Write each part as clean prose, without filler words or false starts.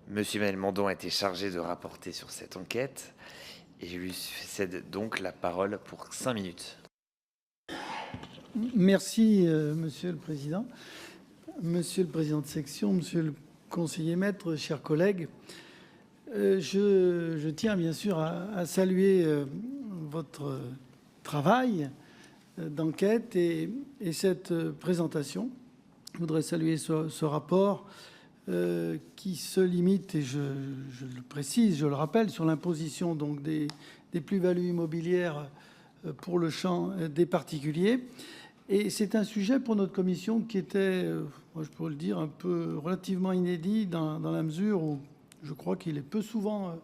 Monsieur Maël Mandon a été chargé de rapporter sur cette enquête et je lui cède donc la parole pour 5 minutes. Merci, Monsieur le Président. Monsieur le Président de section, Monsieur le conseiller maître, chers collègues, je tiens bien sûr à saluer votre travail d'enquête et cette présentation. Je voudrais saluer ce rapport qui se limite, et je le précise, je le rappelle, sur l'imposition donc des plus-values immobilières pour le champ des particuliers. Et c'est un sujet pour notre commission qui était, moi je pourrais le dire, un peu relativement inédit dans la mesure où je crois qu'il est peu souvent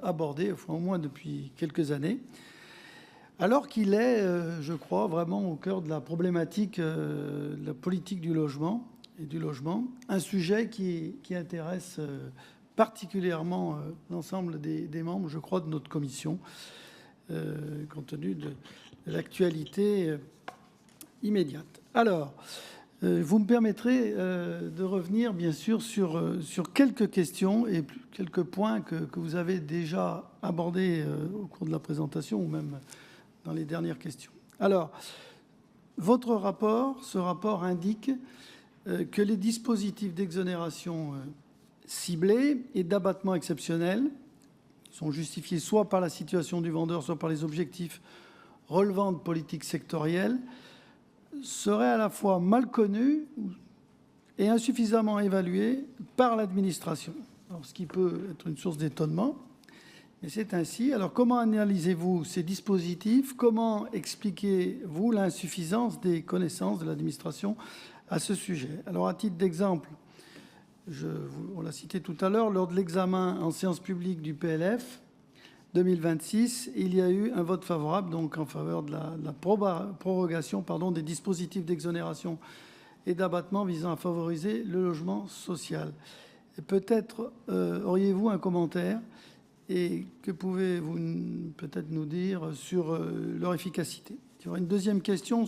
abordé, enfin au moins depuis quelques années, alors qu'il est, je crois, vraiment au cœur de la problématique de la politique du logement et du logement, un sujet qui intéresse particulièrement l'ensemble des membres, je crois, de notre commission, compte tenu de l'actualité immédiate. Alors, vous me permettrez de revenir, bien sûr, sur quelques questions et quelques points que vous avez déjà abordés au cours de la présentation ou même dans les dernières questions. Alors, votre rapport, ce rapport indique que les dispositifs d'exonération ciblés et d'abattement exceptionnel sont justifiés soit par la situation du vendeur, soit par les objectifs relevant de politiques sectorielles, seraient à la fois mal connus et insuffisamment évalués par l'administration. Ce qui peut être une source d'étonnement, mais c'est ainsi. Alors, comment analysez-vous ces dispositifs? Comment expliquez-vous l'insuffisance des connaissances de l'administration à ce sujet? Alors, à titre d'exemple, on l'a cité tout à l'heure, lors de l'examen en séance publique du PLF 2026, il y a eu un vote favorable donc en faveur de la prorogation des dispositifs d'exonération et d'abattement visant à favoriser le logement social. Peut-être auriez-vous un commentaire et que pouvez-vous peut-être nous dire sur leur efficacité? Il y aura une deuxième question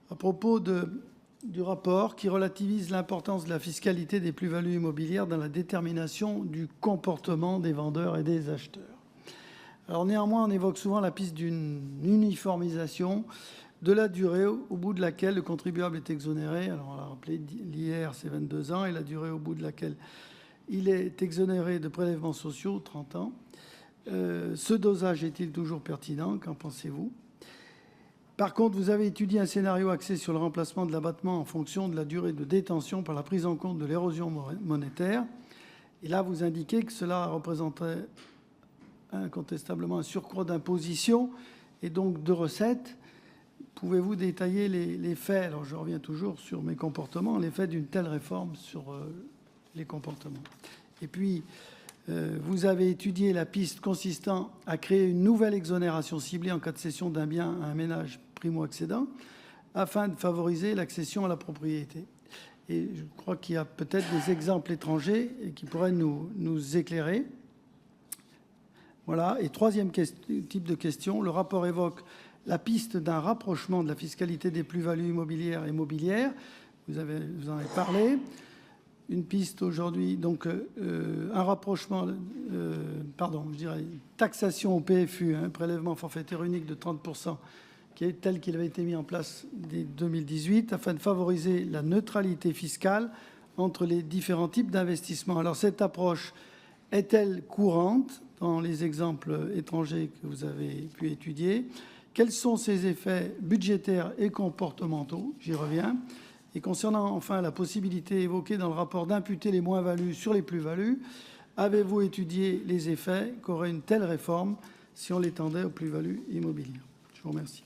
à propos du rapport qui relativise l'importance de la fiscalité des plus-values immobilières dans la détermination du comportement des vendeurs et des acheteurs. Alors néanmoins, on évoque souvent la piste d'une uniformisation de la durée au bout de laquelle le contribuable est exonéré. Alors on l'a rappelé, l'IR c'est 22 ans et la durée au bout de laquelle il est exonéré de prélèvements sociaux, 30 ans. Ce dosage est-il toujours pertinent? Qu'en pensez-vous? Par contre, vous avez étudié un scénario axé sur le remplacement de l'abattement en fonction de la durée de détention par la prise en compte de l'érosion monétaire. Et là, vous indiquez que cela représenterait incontestablement un surcroît d'imposition et donc de recettes. Pouvez-vous détailler les faits? Alors, je reviens toujours sur mes comportements, les faits d'une telle réforme sur les comportements. Et puis, vous avez étudié la piste consistant à créer une nouvelle exonération ciblée en cas de cession d'un bien à un ménage primo-accédant afin de favoriser l'accession à la propriété. Et je crois qu'il y a peut-être des exemples étrangers qui pourraient nous éclairer. Voilà. Et troisième type de question, le rapport évoque la piste d'un rapprochement de la fiscalité des plus-values immobilières et mobilières. Vous en avez parlé. Une piste aujourd'hui, donc un rapprochement, taxation au PFU, prélèvement forfaitaire unique de 30%, qui est tel qu'il avait été mis en place dès 2018, afin de favoriser la neutralité fiscale entre les différents types d'investissements. Alors cette approche est-elle courante dans les exemples étrangers que vous avez pu étudier? Quels sont ses effets budgétaires et comportementaux? J'y reviens. Et concernant enfin la possibilité évoquée dans le rapport d'imputer les moins-values sur les plus-values, avez-vous étudié les effets qu'aurait une telle réforme si on l'étendait aux plus-values immobilières? Je vous remercie.